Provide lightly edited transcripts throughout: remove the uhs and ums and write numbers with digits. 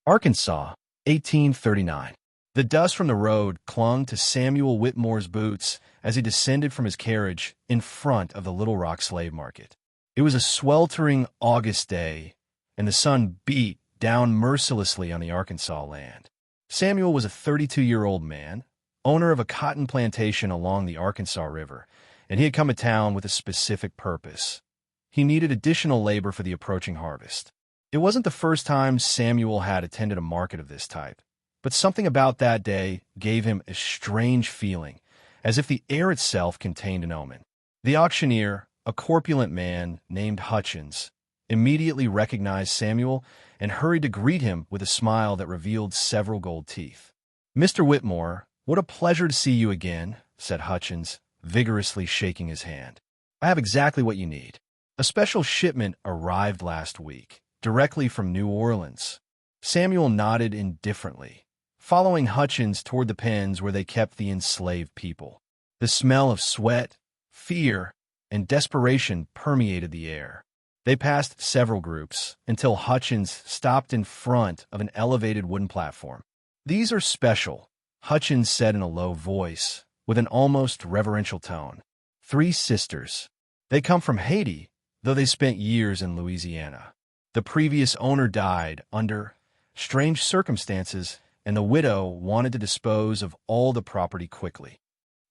Arkansas, 1839. The dust from the road clung to Samuel Whitmore's boots as he descended from his carriage in front of the Little Rock slave market. It was a sweltering August day, and the sun beat down mercilessly on the Arkansas land. Samuel was a 32-year-old man, owner of a cotton plantation along the Arkansas River, and he had come to town with a specific purpose. He needed additional labor for the approaching harvest. It wasn't the first time Samuel had attended a market of this type, but something about that day gave him a strange feeling, as if the air itself contained an omen. The auctioneer, a corpulent man named Hutchins, immediately recognized Samuel and hurried to greet him with a smile that revealed several gold teeth. "Mr. Whitmore, what a pleasure to see you again," said Hutchins, vigorously shaking his hand. "I have exactly what you need. A special shipment arrived last week, directly from New Orleans." Samuel nodded indifferently, following Hutchins toward the pens where they kept the enslaved people. The smell of sweat, fear, and desperation permeated the air. They passed several groups until Hutchins stopped in front of an elevated wooden platform. "These are special," Hutchins said in a low voice, with an almost reverential tone. "Three sisters. They come from Haiti, though they spent years in Louisiana. The previous owner died under strange circumstances, and the widow wanted to dispose of all the property quickly."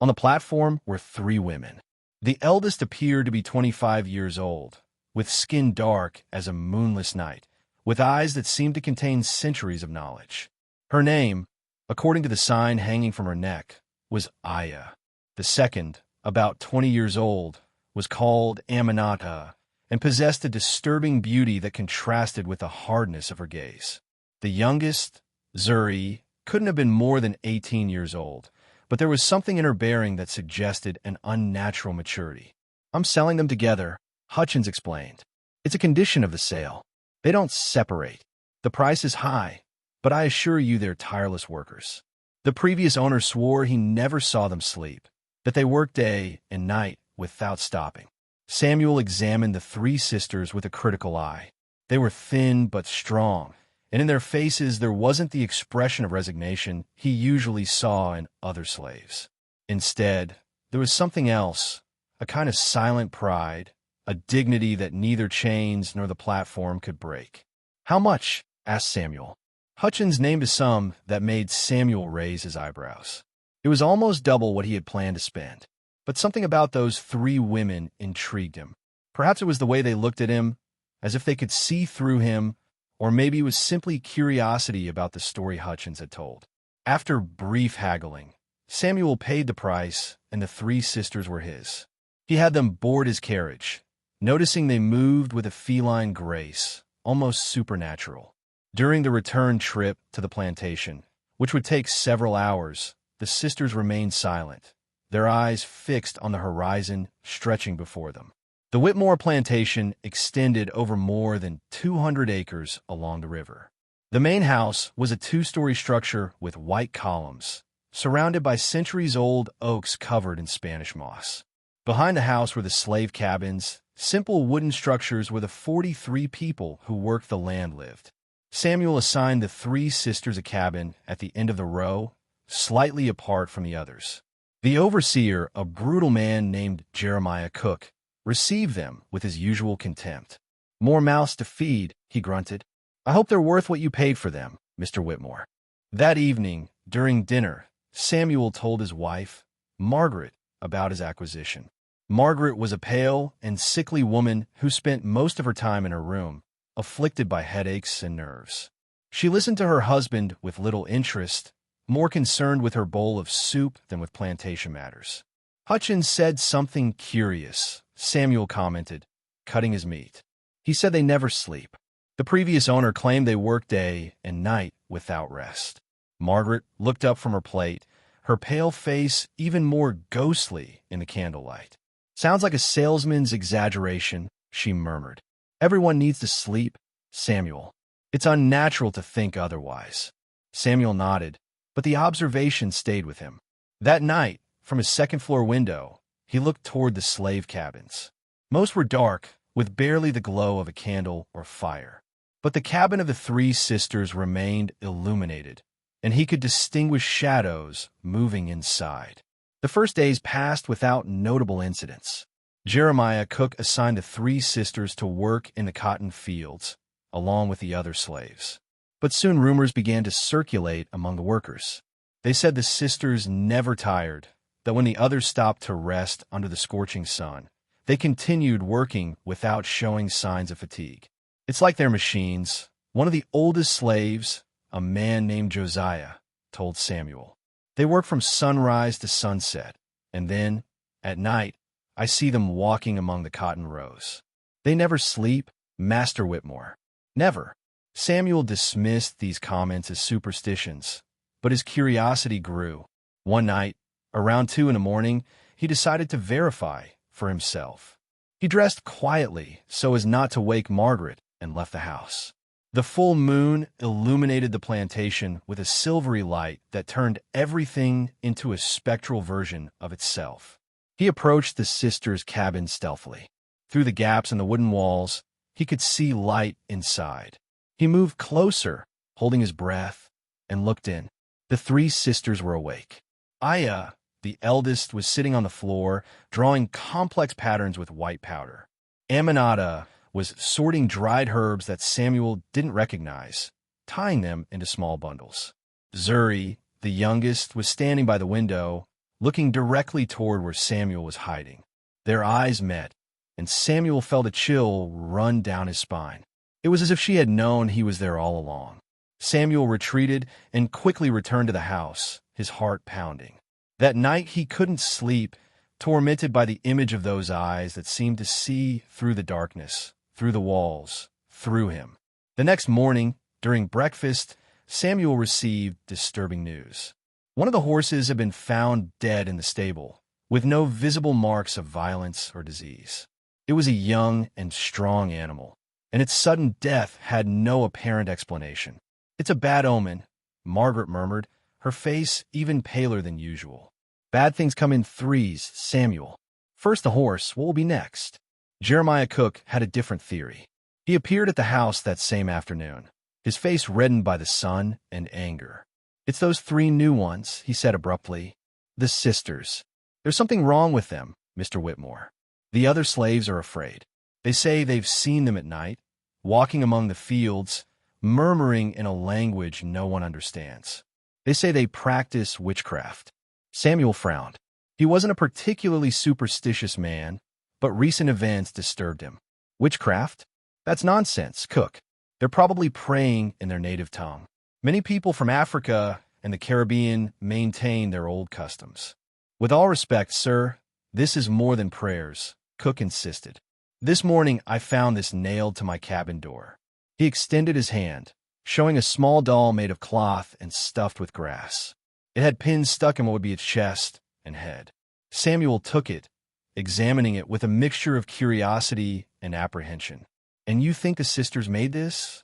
On the platform were three women. The eldest appeared to be 25 years old, with skin dark as a moonless night, with eyes that seemed to contain centuries of knowledge. Her name, according to the sign hanging from her neck, was Aya. The second, about 20 years old, was called Aminata, and possessed a disturbing beauty that contrasted with the hardness of her gaze. The youngest, Zuri, couldn't have been more than 18 years old, but there was something in her bearing that suggested an unnatural maturity. "I'm selling them together," Hutchins explained. "It's a condition of the sale. They don't separate. The price is high, but I assure you they're tireless workers." The previous owner swore he never saw them sleep, that they worked day and night without stopping. Samuel examined the three sisters with a critical eye. They were thin but strong, and in their faces there wasn't the expression of resignation he usually saw in other slaves. Instead, there was something else, a kind of silent pride, a dignity that neither chains nor the platform could break. "How much?" asked Samuel. Hutchins named a sum that made Samuel raise his eyebrows. It was almost double what he had planned to spend. But something about those three women intrigued him. Perhaps it was the way they looked at him, as if they could see through him, or maybe it was simply curiosity about the story Hutchins had told. After brief haggling, Samuel paid the price, and the three sisters were his. He had them board his carriage, noticing they moved with a feline grace, almost supernatural. During the return trip to the plantation, which would take several hours, the sisters remained silent, their eyes fixed on the horizon stretching before them. The Whitmore plantation extended over more than 200 acres along the river. The main house was a two-story structure with white columns, surrounded by centuries-old oaks covered in Spanish moss. Behind the house were the slave cabins, simple wooden structures where the 43 people who worked the land lived. Samuel assigned the three sisters a cabin at the end of the row, slightly apart from the others. The overseer, a brutal man named Jeremiah Cook, received them with his usual contempt. "More mouths to feed," he grunted. "I hope they're worth what you paid for them, Mr. Whitmore." That evening, during dinner, Samuel told his wife, Margaret, about his acquisition. Margaret was a pale and sickly woman who spent most of her time in her room, afflicted by headaches and nerves. She listened to her husband with little interest, more concerned with her bowl of soup than with plantation matters. "Hutchins said something curious," Samuel commented, cutting his meat. "He said they never sleep. The previous owner claimed they worked day and night without rest." Margaret looked up from her plate, her pale face even more ghostly in the candlelight. "Sounds like a salesman's exaggeration," she murmured. "Everyone needs to sleep, Samuel. It's unnatural to think otherwise." Samuel nodded, but the observation stayed with him. That night, from his second-floor window, he looked toward the slave cabins. Most were dark, with barely the glow of a candle or fire. But the cabin of the three sisters remained illuminated, and he could distinguish shadows moving inside. The first days passed without notable incidents. Jeremiah Cook assigned the three sisters to work in the cotton fields, along with the other slaves. But soon rumors began to circulate among the workers. They said the sisters never tired, that when the others stopped to rest under the scorching sun, they continued working without showing signs of fatigue. It's like they're machines. One of the oldest slaves, a man named Josiah, told Samuel. They work from sunrise to sunset, and then, at night, I see them walking among the cotton rows. They never sleep, Master Whitmore. Never. Samuel dismissed these comments as superstitions, but his curiosity grew. One night, around 2 a.m, he decided to verify for himself. He dressed quietly so as not to wake Margaret and left the house. The full moon illuminated the plantation with a silvery light that turned everything into a spectral version of itself. He approached the sisters' cabin stealthily. Through the gaps in the wooden walls, he could see light inside. He moved closer, holding his breath, and looked in. The three sisters were awake. Aya, the eldest, was sitting on the floor, drawing complex patterns with white powder. Aminata was sorting dried herbs that Samuel didn't recognize, tying them into small bundles. Zuri, the youngest, was standing by the window, looking directly toward where Samuel was hiding. Their eyes met, and Samuel felt a chill run down his spine. It was as if she had known he was there all along. Samuel retreated and quickly returned to the house, his heart pounding. That night he couldn't sleep, tormented by the image of those eyes that seemed to see through the darkness, through the walls, through him. The next morning, during breakfast, Samuel received disturbing news. One of the horses had been found dead in the stable, with no visible marks of violence or disease. It was a young and strong animal, and its sudden death had no apparent explanation. "It's a bad omen," Margaret murmured, her face even paler than usual. "Bad things come in threes, Samuel. First the horse, what will be next?" Jeremiah Cook had a different theory. He appeared at the house that same afternoon, his face reddened by the sun and anger. "It's those three new ones," he said abruptly. "The sisters. There's something wrong with them, Mr. Whitmore. The other slaves are afraid. They say they've seen them at night, walking among the fields, murmuring in a language no one understands. They say they practice witchcraft." Samuel frowned. He wasn't a particularly superstitious man, but recent events disturbed him. "Witchcraft? That's nonsense, Cook. They're probably praying in their native tongue. Many people from Africa and the Caribbean maintain their old customs." "With all respect, sir, this is more than prayers," Cook insisted. "This morning I found this nailed to my cabin door." He extended his hand, showing a small doll made of cloth and stuffed with grass. It had pins stuck in what would be its chest and head. Samuel took it, examining it with a mixture of curiosity and apprehension. "And you think the sisters made this?"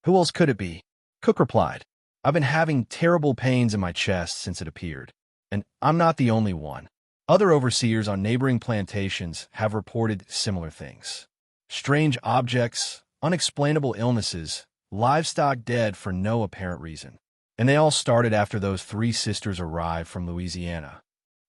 "Who else could it be?" Cook replied. "I've been having terrible pains in my chest since it appeared, and I'm not the only one. Other overseers on neighboring plantations have reported similar things. Strange objects, unexplainable illnesses, livestock dead for no apparent reason. And they all started after those three sisters arrived from Louisiana."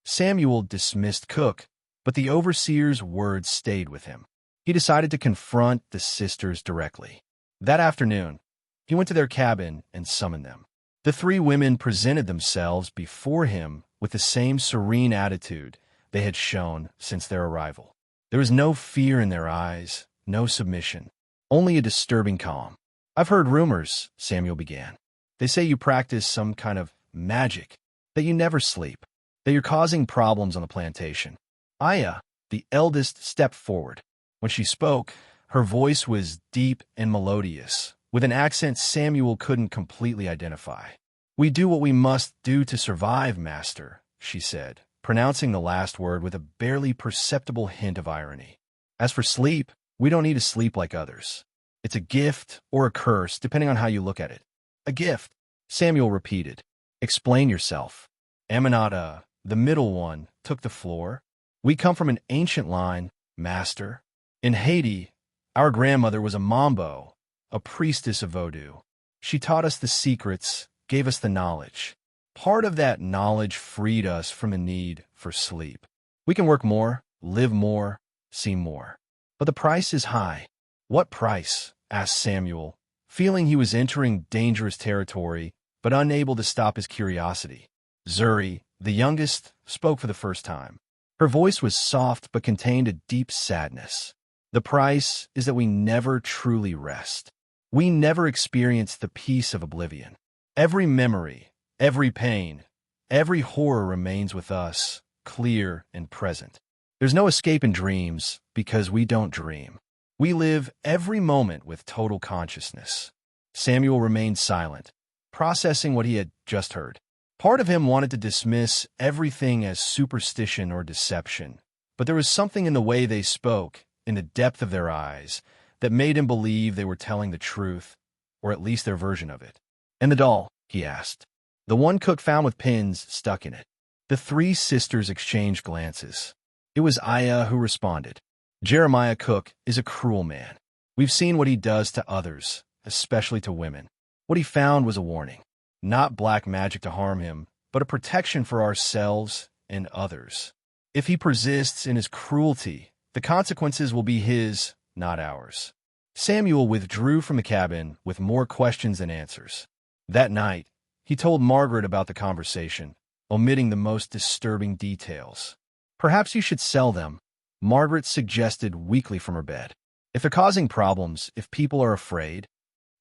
Samuel dismissed Cook, but the overseer's words stayed with him. He decided to confront the sisters directly. That afternoon, he went to their cabin and summoned them. The three women presented themselves before him with the same serene attitude they had shown since their arrival. There was no fear in their eyes, no submission, only a disturbing calm. "I've heard rumors," Samuel began. "They say you practice some kind of magic, that you never sleep, that you're causing problems on the plantation." Aya, the eldest, stepped forward. When she spoke, her voice was deep and melodious, with an accent Samuel couldn't completely identify. "We do what we must do to survive, Master," she said, pronouncing the last word with a barely perceptible hint of irony. "As for sleep, we don't need to sleep like others. It's a gift or a curse, depending on how you look at it." "A gift," Samuel repeated. "Explain yourself." Aminata, the middle one, took the floor. "We come from an ancient line, Master. In Haiti, our grandmother was a mambo, a priestess of voodoo. She taught us the secrets, gave us the knowledge. Part of that knowledge freed us from the need for sleep. We can work more, live more, see more. But the price is high. What price? Asked Samuel, feeling he was entering dangerous territory, but unable to stop his curiosity. Zuri, the youngest, spoke for the first time. Her voice was soft but contained a deep sadness. The price is that we never truly rest. We never experience the peace of oblivion. Every memory, every pain, every horror remains with us, clear and present. There's no escape in dreams because we don't dream. We live every moment with total consciousness. Samuel remained silent, processing what he had just heard. Part of him wanted to dismiss everything as superstition or deception, but there was something in the way they spoke, in the depth of their eyes, that made him believe they were telling the truth, or at least their version of it. "And the doll?" he asked. "The one Cook found with pins stuck in it." The three sisters exchanged glances. It was Aya who responded. "Jeremiah Cook is a cruel man. We've seen what he does to others, especially to women. What he found was a warning. Not black magic to harm him, but a protection for ourselves and others. If he persists in his cruelty, the consequences will be his, not ours." Samuel withdrew from the cabin with more questions than answers. That night, he told Margaret about the conversation, omitting the most disturbing details. "Perhaps you should sell them," Margaret suggested weakly from her bed. "If they're causing problems, if people are afraid."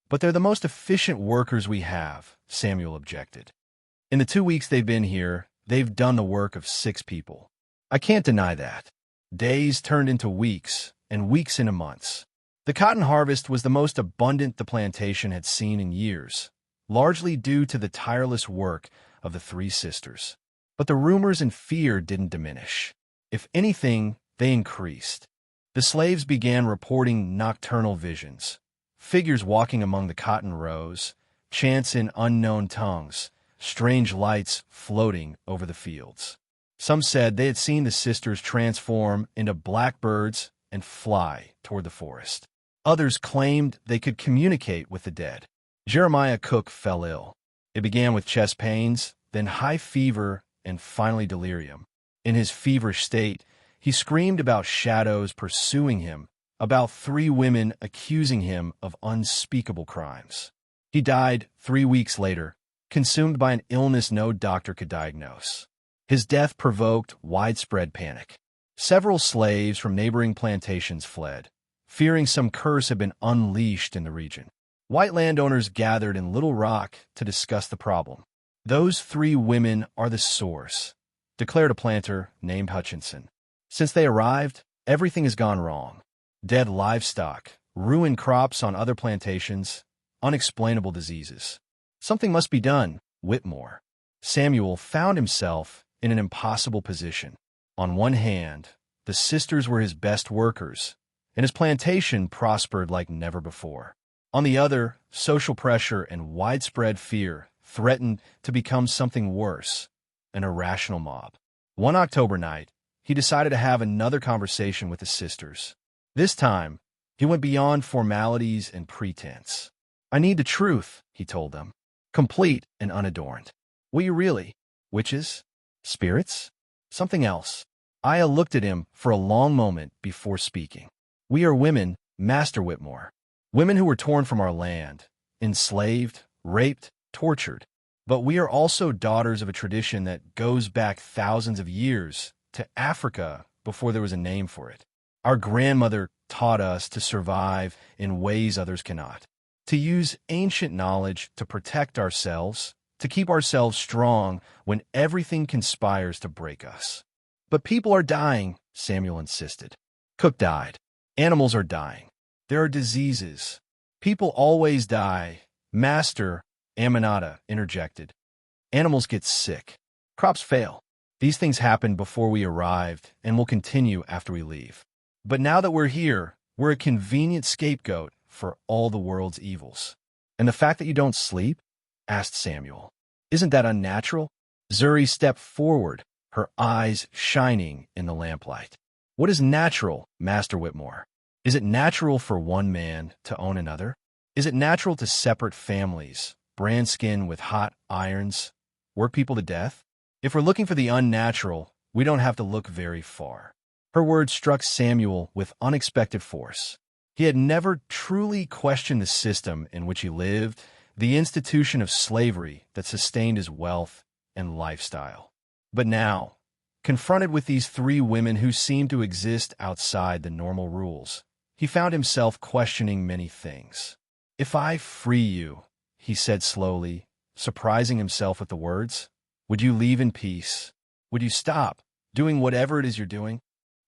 "But they're the most efficient workers we have," Samuel objected. "In the 2 weeks they've been here, they've done the work of 6 people. I can't deny that." Days turned into weeks, and weeks into months. The cotton harvest was the most abundant the plantation had seen in years, largely due to the tireless work of the three sisters. But the rumors and fear didn't diminish. If anything, they increased. The slaves began reporting nocturnal visions, figures walking among the cotton rows, chants in unknown tongues, strange lights floating over the fields. Some said they had seen the sisters transform into blackbirds and fly toward the forest. Others claimed they could communicate with the dead. Jeremiah Cook fell ill. It began with chest pains, then high fever, and finally delirium. In his feverish state, he screamed about shadows pursuing him, about 3 women accusing him of unspeakable crimes. He died 3 weeks later, consumed by an illness no doctor could diagnose. His death provoked widespread panic. Several slaves from neighboring plantations fled, fearing some curse had been unleashed in the region. White landowners gathered in Little Rock to discuss the problem. "Those 3 women are the source," declared a planter named Hutchinson. "Since they arrived, everything has gone wrong. Dead livestock, ruined crops on other plantations, unexplainable diseases. Something must be done, Whitmore." Samuel found himself in an impossible position. On one hand, the sisters were his best workers, and his plantation prospered like never before. On the other, social pressure and widespread fear threatened to become something worse, an irrational mob. One October night, he decided to have another conversation with the sisters. This time, he went beyond formalities and pretense. "I need the truth," he told them, complete and unadorned. "Will you really? Witches? Spirits? Something else?" Aya looked at him for a long moment before speaking. "We are women, Master Whitmore. Women who were torn from our land, enslaved, raped, tortured. But we are also daughters of a tradition that goes back thousands of years to Africa before there was a name for it. Our grandmother taught us to survive in ways others cannot, to use ancient knowledge to protect ourselves, to keep ourselves strong when everything conspires to break us." "But people are dying," Samuel insisted. "Cook died. Animals are dying. There are diseases. People always die," Master Aminata interjected. "Animals get sick. Crops fail. These things happened before we arrived and will continue after we leave. But now that we're here, we're a convenient scapegoat for all the world's evils." "And the fact that you don't sleep?" asked Samuel. "Isn't that unnatural?" Zuri stepped forward, her eyes shining in the lamplight. "What is natural, Master Whitmore? Is it natural for one man to own another?" Is it natural to separate families, brand skin with hot irons, work people to death? If we're looking for the unnatural, we don't have to look very far. Her words struck Samuel with unexpected force. He had never truly questioned the system in which he lived, the institution of slavery that sustained his wealth and lifestyle. But now, confronted with these three women who seemed to exist outside the normal rules, he found himself questioning many things. "If I free you," he said slowly, surprising himself with the words, "would you leave in peace? Would you stop doing whatever it is you're doing?"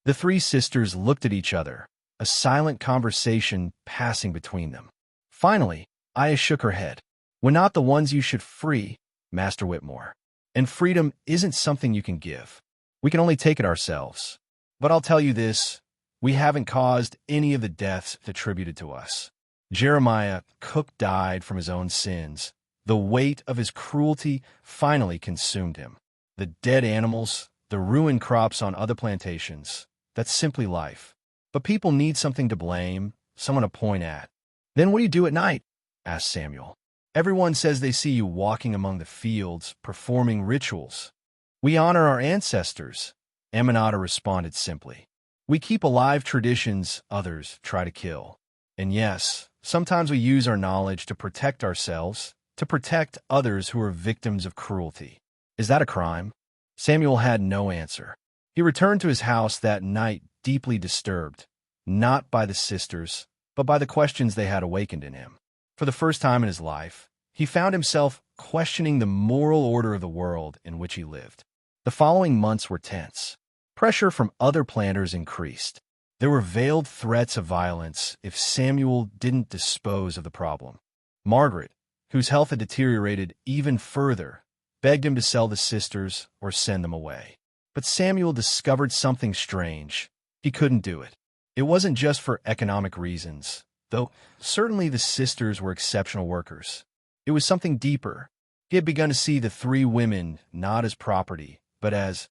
The three sisters looked at each other, a silent conversation passing between them. Finally, Aya shook her head. "We're not the ones you should free, Master Whitmore. And freedom isn't something you can give. We can only take it ourselves. But I'll tell you this, we haven't caused any of the deaths attributed to us." Jeremiah Cook died from his own sins. The weight of his cruelty finally consumed him. The dead animals, the ruined crops on other plantations, that's simply life. But people need something to blame, someone to point at. "Then what do you do at night?" asked Samuel. "Everyone says they see you walking among the fields, performing rituals." "We honor our ancestors," Aminata responded simply. "We keep alive traditions others try to kill. And yes, sometimes we use our knowledge to protect ourselves, to protect others who are victims of cruelty." "Is that a crime?" Samuel had no answer. He returned to his house that night deeply disturbed, not by the sisters, but by the questions they had awakened in him. For the first time in his life, he found himself questioning the moral order of the world in which he lived. The following months were tense. Pressure from other planters increased. There were veiled threats of violence if Samuel didn't dispose of the problem. Margaret, whose health had deteriorated even further, begged him to sell the sisters or send them away. But Samuel discovered something strange. He couldn't do it. It wasn't just for economic reasons, though certainly the sisters were exceptional workers. It was something deeper. He had begun to see the three women not as property, but as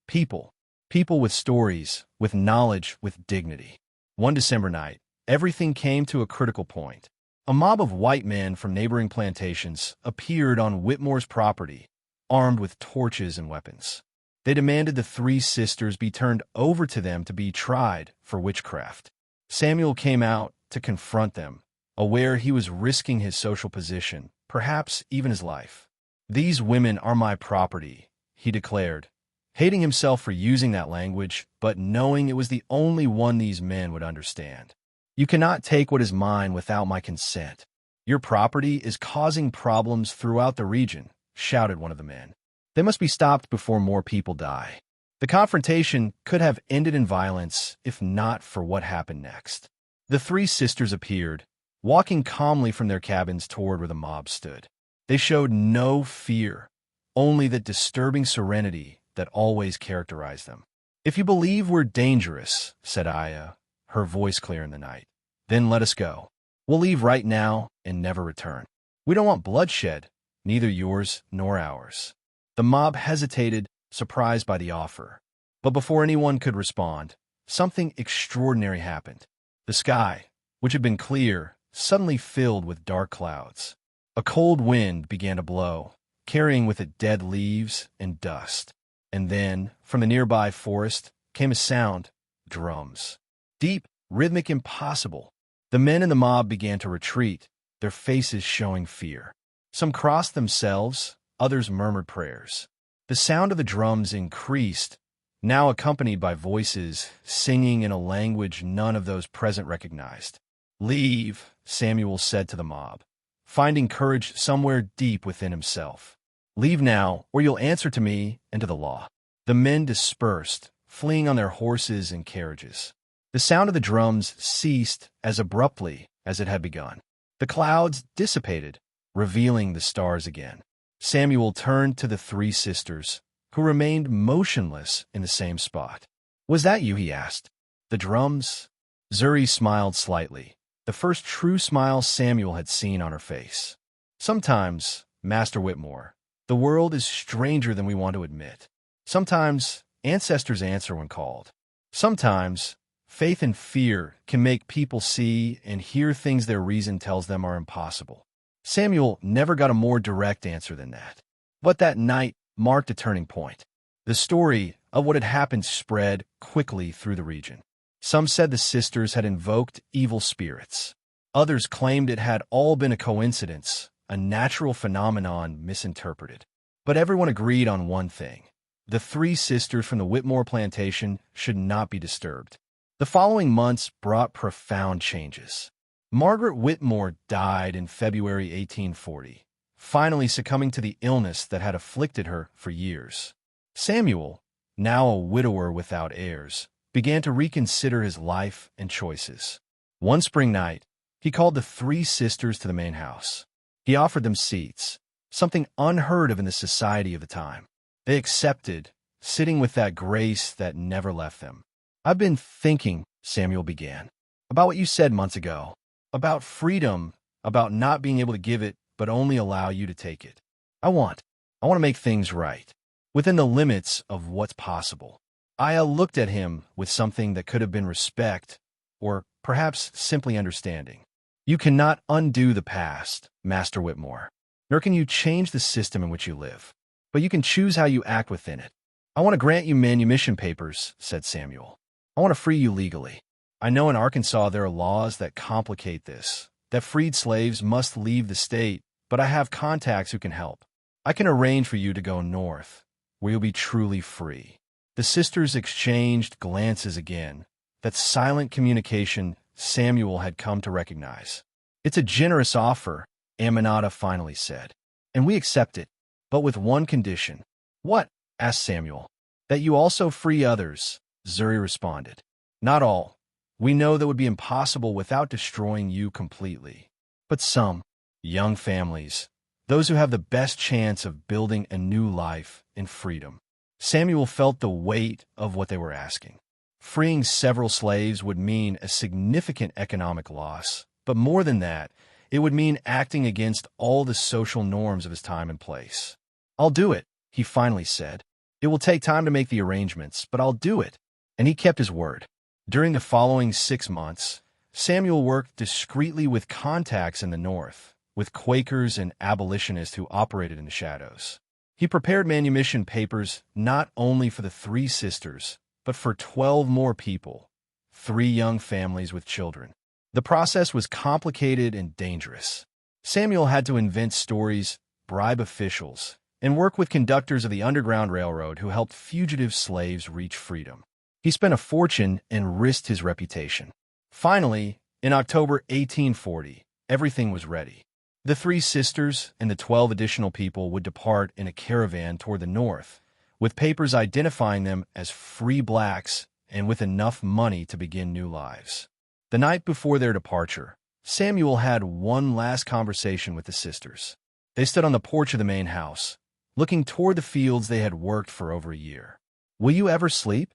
people. People with stories, with knowledge, with dignity. One December night, everything came to a critical point. A mob of white men from neighboring plantations appeared on Whitmore's property, armed with torches and weapons. They demanded the three sisters be turned over to them to be tried for witchcraft. Samuel came out to confront them, aware he was risking his social position, perhaps even his life. "These women are my property," he declared, hating himself for using that language, but knowing it was the only one these men would understand. "You cannot take what is mine without my consent. Your property is causing problems throughout the region," shouted one of the men. "They must be stopped before more people die." The confrontation could have ended in violence if not for what happened next. The three sisters appeared, walking calmly from their cabins toward where the mob stood. They showed no fear, only that disturbing serenity that always characterized them. "If you believe we're dangerous," said Aya, her voice clear in the night, "then let us go. We'll leave right now and never return. We don't want bloodshed, neither yours nor ours." The mob hesitated, surprised by the offer. But before anyone could respond, something extraordinary happened. The sky, which had been clear, suddenly filled with dark clouds. A cold wind began to blow, carrying with it dead leaves and dust. And then, from the nearby forest, came a sound, drums. Deep, rhythmic, impossible. The men in the mob began to retreat, their faces showing fear. Some crossed themselves, others murmured prayers. The sound of the drums increased, now accompanied by voices singing in a language none of those present recognized. "Leave," Samuel said to the mob, finding courage somewhere deep within himself. "Leave now, or you'll answer to me and to the law." The men dispersed, fleeing on their horses and carriages. The sound of the drums ceased as abruptly as it had begun. The clouds dissipated, revealing the stars again. Samuel turned to the three sisters, who remained motionless in the same spot. "Was that you?" he asked. "The drums?" Zuri smiled slightly, the first true smile Samuel had seen on her face. "Sometimes, Master Whitmore, the world is stranger than we want to admit. Sometimes ancestors answer when called. Sometimes Faith and fear can make people see and hear things their reason tells them are impossible. Samuel never got a more direct answer than that. But that night marked a turning point. The story of what had happened spread quickly through the region. Some said the sisters had invoked evil spirits. Others claimed it had all been a coincidence, a natural phenomenon misinterpreted. But everyone agreed on one thing. The three sisters from the Whitmore plantation should not be disturbed. The following months brought profound changes. Margaret Whitmore died in February 1840, finally succumbing to the illness that had afflicted her for years. Samuel, now a widower without heirs, began to reconsider his life and choices. One spring night, he called the three sisters to the main house. He offered them seats, something unheard of in the society of the time. They accepted, sitting with that grace that never left them. "I've been thinking," Samuel began, "about what you said months ago, about freedom, about not being able to give it, but only allow you to take it. I want to make things right, within the limits of what's possible." Aya looked at him with something that could have been respect, or perhaps simply understanding. "You cannot undo the past, Master Whitmore, nor can you change the system in which you live, but you can choose how you act within it. I want to grant you manumission papers," said Samuel. "I want to free you legally. I know in Arkansas there are laws that complicate this, that freed slaves must leave the state, but I have contacts who can help. I can arrange for you to go north, where you'll be truly free." The sisters exchanged glances again, that silent communication Samuel had come to recognize. "It's a generous offer," Aminata finally said, "and we accept it, but with one condition." "What?" asked Samuel. "That you also free others," Zuri responded. "Not all. We know that would be impossible without destroying you completely. But some, young families, those who have the best chance of building a new life in freedom." Samuel felt the weight of what they were asking. Freeing several slaves would mean a significant economic loss, but more than that, it would mean acting against all the social norms of his time and place. "I'll do it," he finally said. "It will take time to make the arrangements, but I'll do it." And he kept his word. During the following 6 months, Samuel worked discreetly with contacts in the North, with Quakers and abolitionists who operated in the shadows. He prepared manumission papers not only for the three sisters, but for 12 more people, 3 young families with children. The process was complicated and dangerous. Samuel had to invent stories, bribe officials, and work with conductors of the Underground Railroad who helped fugitive slaves reach freedom. He spent a fortune and risked his reputation. Finally, in October 1840, everything was ready. The 3 sisters and the 12 additional people would depart in a caravan toward the north, with papers identifying them as free blacks and with enough money to begin new lives. The night before their departure, Samuel had one last conversation with the sisters. They stood on the porch of the main house, looking toward the fields they had worked for over a year. "Will you ever sleep?"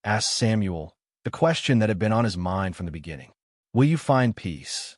asked Samuel, the question that had been on his mind from the beginning. "Will you find peace?"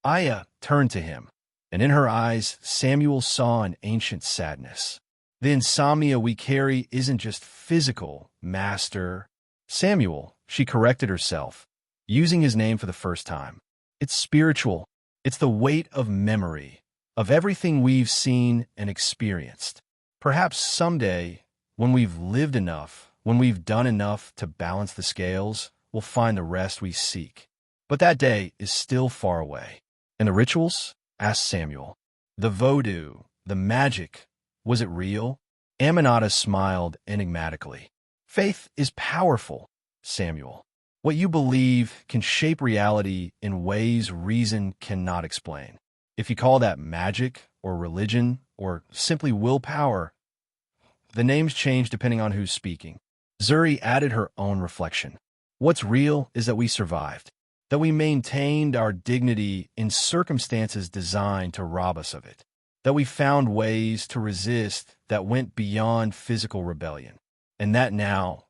Aya turned to him, and in her eyes Samuel saw an ancient sadness. "The insomnia we carry isn't just physical, Master Samuel," she corrected herself, using his name for the first time. "It's spiritual. It's the weight of memory, of everything we've seen and experienced. Perhaps someday, when we've lived enough, when we've done enough to balance the scales, we'll find the rest we seek. But that day is still far away." "And the rituals?" asked Samuel. "The voodoo, the magic, was it real?" Aminata smiled enigmatically. "Faith is powerful, Samuel. What you believe can shape reality in ways reason cannot explain. If you call that magic or religion or simply willpower, the names change depending on who's speaking." Zuri added her own reflection. "What's real is that we survived, that we maintained our dignity in circumstances designed to rob us of it, that we found ways to resist that went beyond physical rebellion, and that now,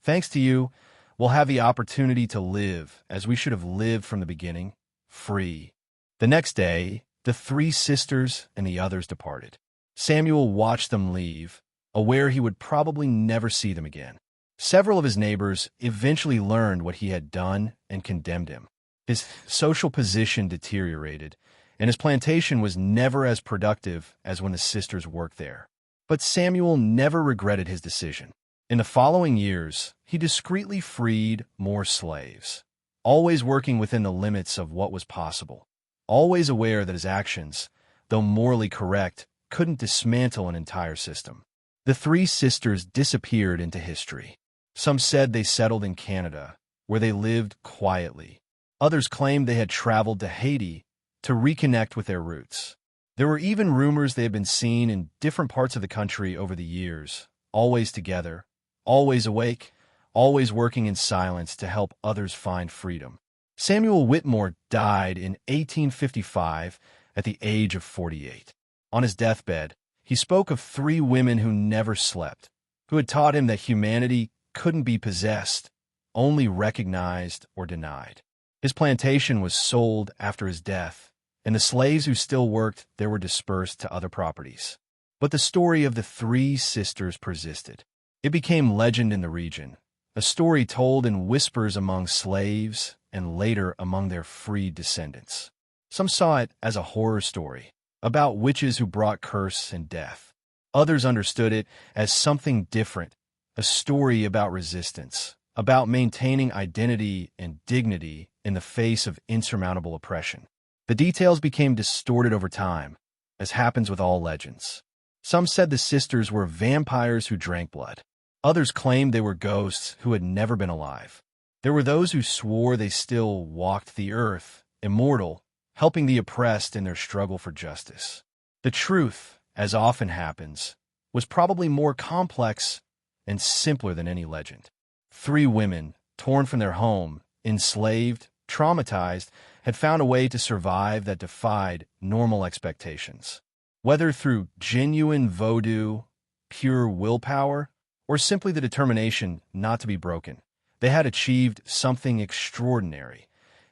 thanks to you, we'll have the opportunity to live as we should have lived from the beginning, free." The next day, the 3 sisters and the others departed. Samuel watched them leave, aware he would probably never see them again. Several of his neighbors eventually learned what he had done and condemned him. His social position deteriorated, and his plantation was never as productive as when the sisters worked there. But Samuel never regretted his decision. In the following years, he discreetly freed more slaves, always working within the limits of what was possible, always aware that his actions, though morally correct, couldn't dismantle an entire system. The three sisters disappeared into history. Some said they settled in Canada, where they lived quietly. Others claimed they had traveled to Haiti to reconnect with their roots. There were even rumors they had been seen in different parts of the country over the years, always together, always awake, always working in silence to help others find freedom. Samuel Whitmore died in 1855 at the age of 48. On his deathbed, he spoke of three women who never slept, who had taught him that humanity couldn't be possessed, only recognized or denied. His plantation was sold after his death, and the slaves who still worked there were dispersed to other properties. But the story of the three sisters persisted. It became legend in the region, a story told in whispers among slaves and later among their freed descendants. Some saw it as a horror story, about witches who brought curse and death. Others understood it as something different, a story about resistance, about maintaining identity and dignity in the face of insurmountable oppression. The details became distorted over time, as happens with all legends. Some said the sisters were vampires who drank blood. Others claimed they were ghosts who had never been alive. There were those who swore they still walked the earth, immortal, helping the oppressed in their struggle for justice. The truth, as often happens, was probably more complex and simpler than any legend. Three women, torn from their home, enslaved, traumatized, had found a way to survive that defied normal expectations. Whether through genuine voodoo, pure willpower, or simply the determination not to be broken, they had achieved something extraordinary,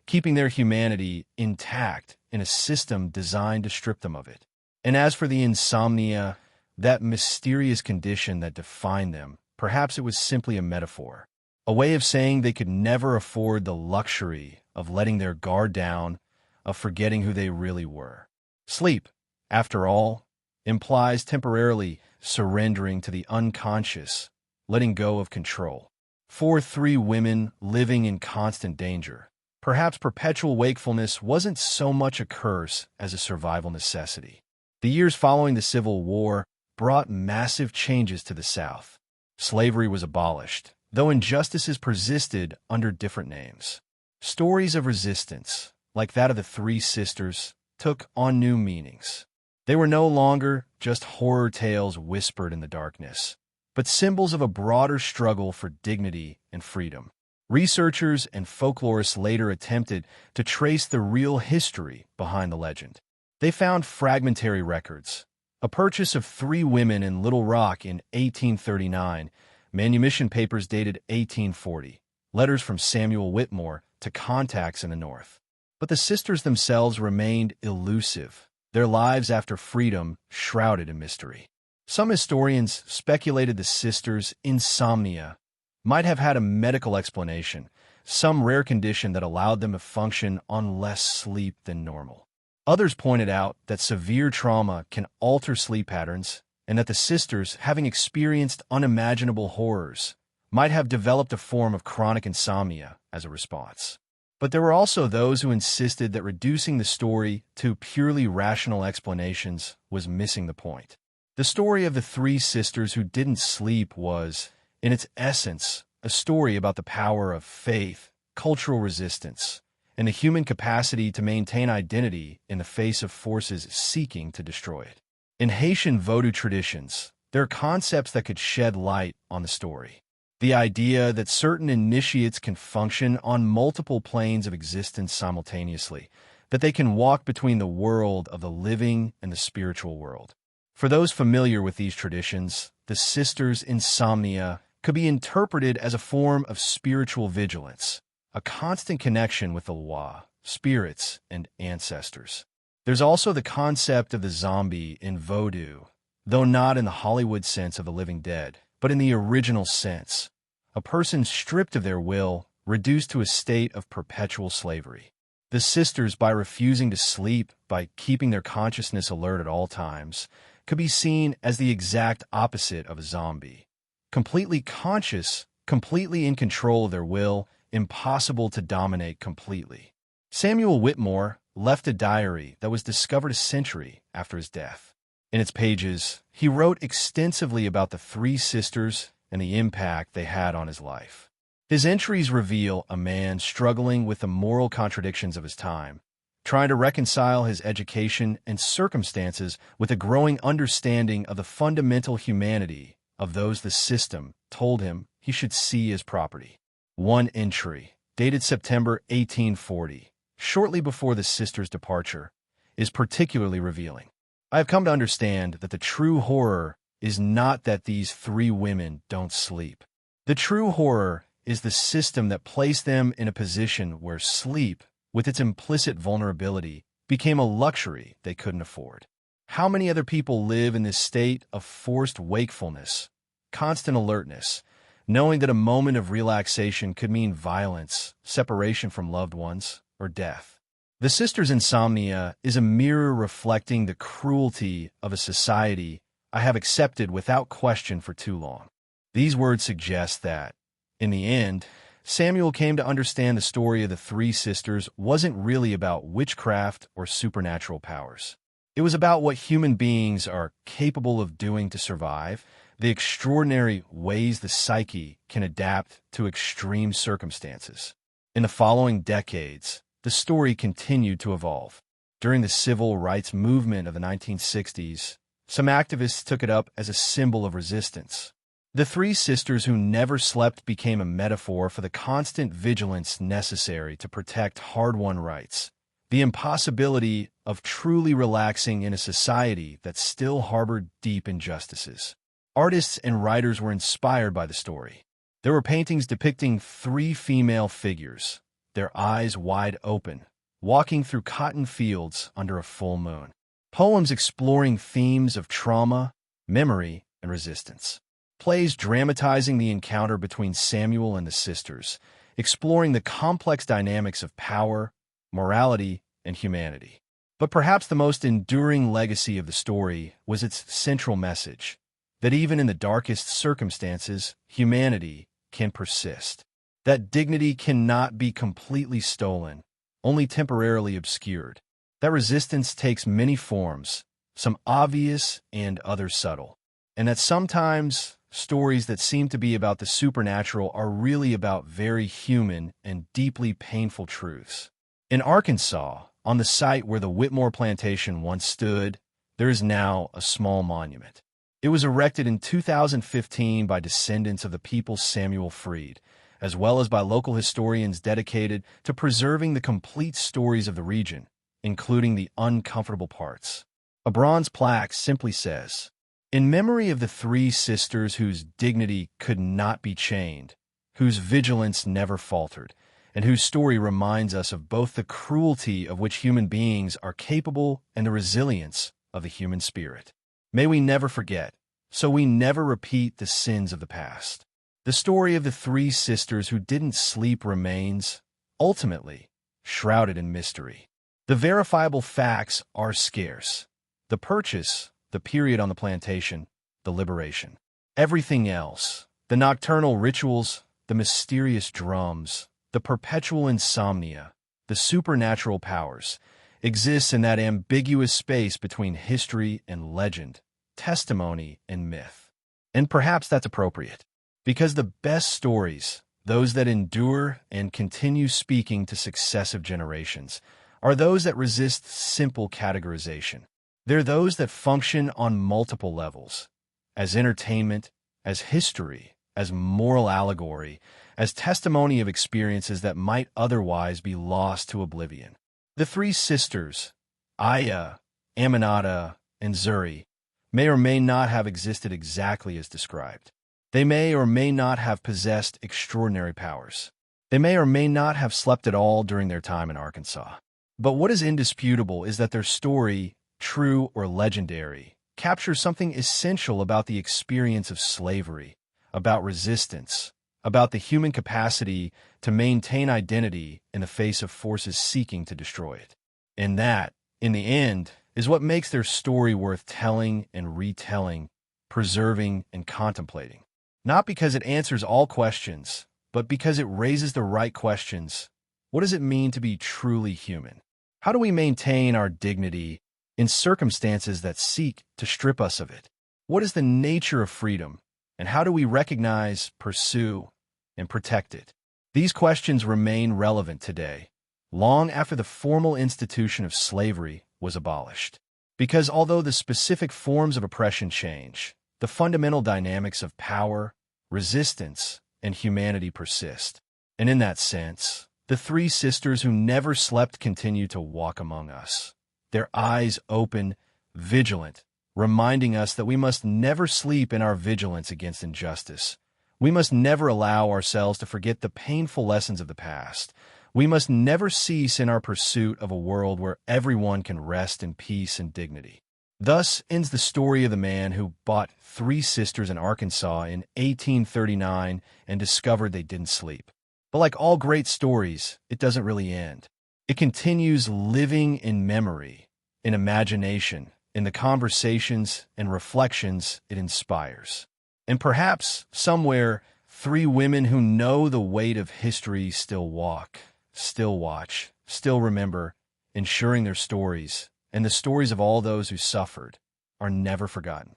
keeping their humanity intact in a system designed to strip them of it. And as for the insomnia, that mysterious condition that defined them, perhaps it was simply a metaphor, a way of saying they could never afford the luxury of letting their guard down, of forgetting who they really were. Sleep, after all, implies temporarily surrendering to the unconscious, letting go of control. For three women living in constant danger, perhaps perpetual wakefulness wasn't so much a curse as a survival necessity. The years following the Civil War brought massive changes to the South. Slavery was abolished, though injustices persisted under different names. Stories of resistance, like that of the three sisters, took on new meanings. They were no longer just horror tales whispered in the darkness, but symbols of a broader struggle for dignity and freedom. Researchers and folklorists later attempted to trace the real history behind the legend. They found fragmentary records, a purchase of three women in Little Rock in 1839, manumission papers dated 1840, letters from Samuel Whitmore to contacts in the North. But the sisters themselves remained elusive, their lives after freedom shrouded in mystery. Some historians speculated the sisters' insomnia might have had a medical explanation, some rare condition that allowed them to function on less sleep than normal. Others pointed out that severe trauma can alter sleep patterns and that the sisters, having experienced unimaginable horrors, might have developed a form of chronic insomnia as a response. But there were also those who insisted that reducing the story to purely rational explanations was missing the point. The story of the three sisters who didn't sleep was, in its essence, a story about the power of faith, cultural resistance, and the human capacity to maintain identity in the face of forces seeking to destroy it. In Haitian Vodou traditions, there are concepts that could shed light on the story. The idea that certain initiates can function on multiple planes of existence simultaneously, that they can walk between the world of the living and the spiritual world. For those familiar with these traditions, the sisters' insomnia could be interpreted as a form of spiritual vigilance, a constant connection with the Loa, spirits, and ancestors. There's also the concept of the zombie in Vodou, though not in the Hollywood sense of the living dead, but in the original sense, a person stripped of their will, reduced to a state of perpetual slavery. The sisters, by refusing to sleep, by keeping their consciousness alert at all times, could be seen as the exact opposite of a zombie. Completely conscious, completely in control of their will, impossible to dominate completely. Samuel Whitmore left a diary that was discovered a century after his death. In its pages, he wrote extensively about the three sisters and the impact they had on his life. His entries reveal a man struggling with the moral contradictions of his time, trying to reconcile his education and circumstances with a growing understanding of the fundamental humanity of those the system told him he should see as property. One entry, dated September 1840, shortly before the sisters' departure, is particularly revealing. I have come to understand that the true horror is not that these three women don't sleep. The true horror is the system that placed them in a position where sleep, with its implicit vulnerability, became a luxury they couldn't afford. How many other people live in this state of forced wakefulness, constant alertness, knowing that a moment of relaxation could mean violence, separation from loved ones, or death? The sisters' insomnia is a mirror reflecting the cruelty of a society I have accepted without question for too long. These words suggest that, in the end, Samuel came to understand the story of the three sisters wasn't really about witchcraft or supernatural powers. It was about what human beings are capable of doing to survive, the extraordinary ways the psyche can adapt to extreme circumstances. In the following decades, the story continued to evolve. During the civil rights movement of the 1960s, some activists took it up as a symbol of resistance. The three sisters who never slept became a metaphor for the constant vigilance necessary to protect hard-won rights, the impossibility of truly relaxing in a society that still harbored deep injustices. Artists and writers were inspired by the story. There were paintings depicting three female figures, their eyes wide open, walking through cotton fields under a full moon. Poems exploring themes of trauma, memory, and resistance. Plays dramatizing the encounter between Samuel and the sisters, exploring the complex dynamics of power, morality, and humanity. But perhaps the most enduring legacy of the story was its central message, that even in the darkest circumstances, humanity can persist. That dignity cannot be completely stolen, only temporarily obscured. That resistance takes many forms, some obvious and others subtle. And that sometimes stories that seem to be about the supernatural are really about very human and deeply painful truths. In Arkansas, on the site where the Whitmore plantation once stood, there is now a small monument. It was erected in 2015 by descendants of the people Samuel freed, as well as by local historians dedicated to preserving the complete stories of the region, including the uncomfortable parts. A bronze plaque simply says, "In memory of the three sisters whose dignity could not be chained, whose vigilance never faltered, and whose story reminds us of both the cruelty of which human beings are capable and the resilience of the human spirit. May we never forget, so we never repeat the sins of the past." The story of the three sisters who didn't sleep remains, ultimately, shrouded in mystery. The verifiable facts are scarce. The purchase, the period on the plantation, the liberation. Everything else, the nocturnal rituals, the mysterious drums, the perpetual insomnia, the supernatural powers, exists in that ambiguous space between history and legend, testimony and myth. And perhaps that's appropriate, because the best stories, those that endure and continue speaking to successive generations, are those that resist simple categorization. They're those that function on multiple levels, as entertainment, as history, as moral allegory, as testimony of experiences that might otherwise be lost to oblivion. The three sisters, Aya, Aminata, and Zuri, may or may not have existed exactly as described. They may or may not have possessed extraordinary powers. They may or may not have slept at all during their time in Arkansas. But what is indisputable is that their story, true or legendary, captures something essential about the experience of slavery, about resistance, about the human capacity to maintain identity in the face of forces seeking to destroy it. And that, in the end, is what makes their story worth telling and retelling, preserving and contemplating. Not because it answers all questions, but because it raises the right questions. What does it mean to be truly human? How do we maintain our dignity in circumstances that seek to strip us of it? What is the nature of freedom, and how do we recognize, pursue, and protect it? These questions remain relevant today, long after the formal institution of slavery was abolished. Because although the specific forms of oppression change, the fundamental dynamics of power, resistance, and humanity persist. And in that sense, the three sisters who never slept continue to walk among us, their eyes open, vigilant, reminding us that we must never sleep in our vigilance against injustice. We must never allow ourselves to forget the painful lessons of the past. We must never cease in our pursuit of a world where everyone can rest in peace and dignity. Thus ends the story of the man who bought three sisters in Arkansas in 1839 and discovered they didn't sleep. But like all great stories, it doesn't really end. It continues living in memory, in imagination, in the conversations and reflections it inspires. And perhaps, somewhere, three women who know the weight of history still walk, still watch, still remember, ensuring their stories, and the stories of all those who suffered, are never forgotten.